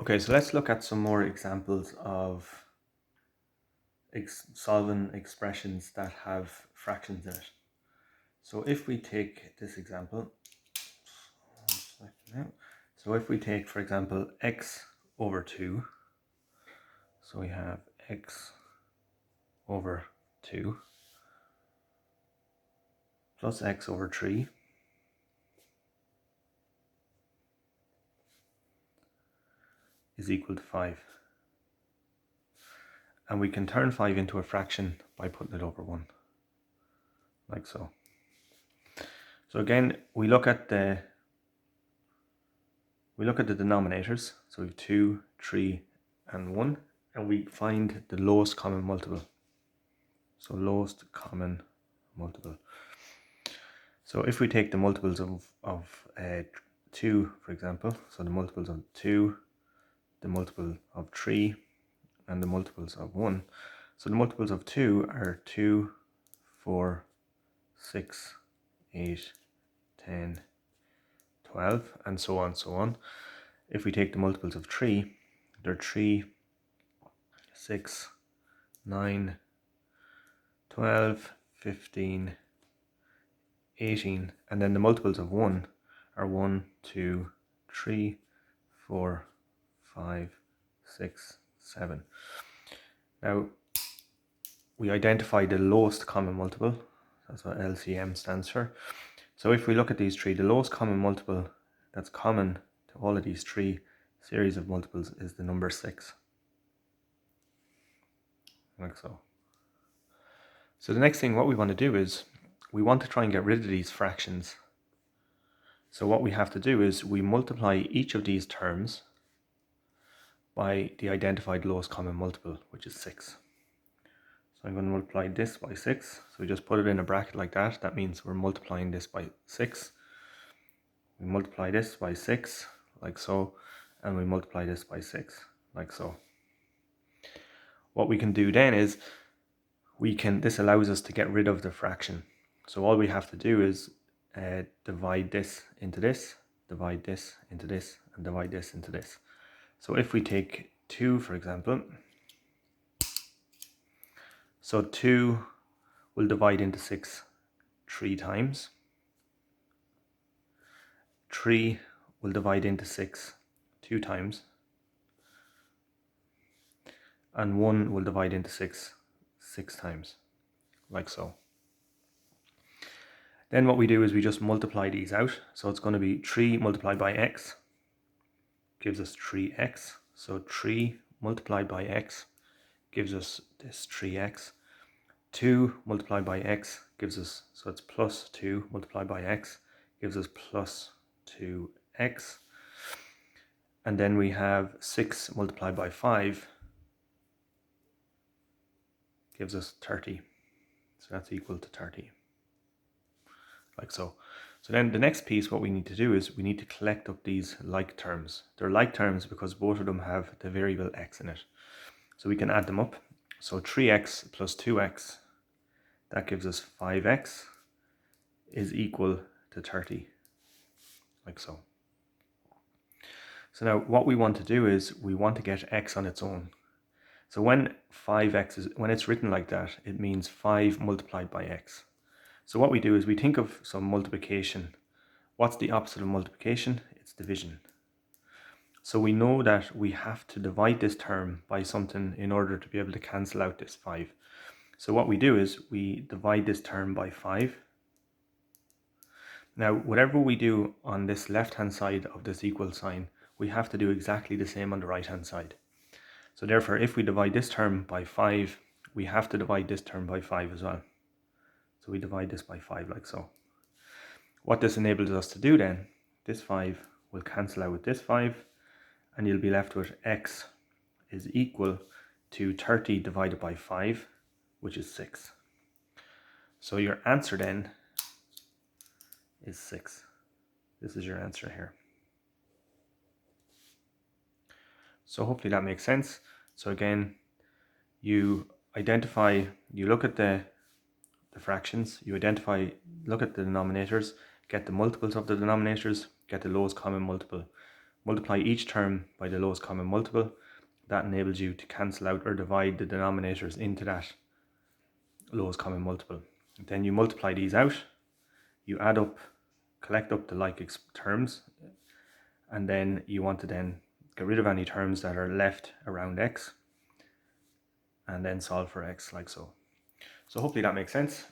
Okay, so let's look at some more examples of solving expressions that have fractions in it. So if we take this example, so if we take, for example, x over 2, so we have x over 2 plus x over 3 is equal to 5. And we can turn 5 into a fraction by putting it over 1, like so. So again, we look at the denominators. So we have 2, 3, and 1, and we find the lowest common multiple. So lowest common multiple. So if we take the multiples of 2, for example, so the multiples of 2, the multiple of 3, and the multiples of 1. So the multiples of 2 are 2, 4, 6, 8, 10, 12, and so on, so on. If we take the multiples of 3, they're 3, 6, 9, 12, 15, 18, and then the multiples of 1 are 1, 2, 3, 4, 5, 6, 7. Now, we identify the lowest common multiple. That's what LCM stands for. So if we look at these three, the lowest common multiple that's common to all of these three series of multiples is the number 6. Like so. So the next thing, what we want to do is, we want to try and get rid of these fractions. So what we have to do is, we multiply each of these terms by the identified lowest common multiple, which is 6. So I'm going to multiply this by 6. So we just put it in a bracket like that. That means we're multiplying this by 6. We multiply this by 6, like so, and we multiply this by 6, like so. What we can do then is, this allows us to get rid of the fraction. So all we have to do is divide this into this, divide this into this, and divide this into this. So if we take 2, for example, so 2 will divide into 6 3 times. 3 will divide into 6 2 times. And 1 will divide into 6 6 times, like so. Then what we do is we just multiply these out. So it's going to be 3 multiplied by x gives us 3x. So 3 multiplied by x gives us this 3x. 2 multiplied by x gives us, so it's plus 2 multiplied by x gives us plus 2x. And then we have 6 multiplied by 5 gives us 30. So that's equal to 30. Like so. So then the next piece, what we need to do is we need to collect up these like terms. They're like terms because both of them have the variable x in it. So we can add them up. So 3x plus 2x, that gives us 5x, is equal to 30. Like so. So now what we want to do is we want to get x on its own. So when 5x is, when it's written like that, it means 5 multiplied by x. So what we do is we think of some multiplication. What's the opposite of multiplication? It's division. So we know that we have to divide this term by something in order to be able to cancel out this 5. So what we do is we divide this term by 5. Now, whatever we do on this left-hand side of this equal sign, we have to do exactly the same on the right-hand side. So therefore, if we divide this term by 5, we have to divide this term by 5 as well. So we divide this by 5 like so. What this enables us to do then, this 5 will cancel out with this 5, and you'll be left with x is equal to 30 divided by 5, which is 6. So your answer then is 6. This is your answer here. So hopefully that makes sense. So again, you look at the fractions, you look at the denominators, get the multiples of the denominators, get the lowest common multiple. multiply each term by the lowest common multiple. That enables you to cancel out or divide the denominators into that lowest common multiple. Then you multiply these out, you add up, collect up the like terms, and then you want to then get rid of any terms that are left around x, and then solve for x like so. So hopefully that makes sense.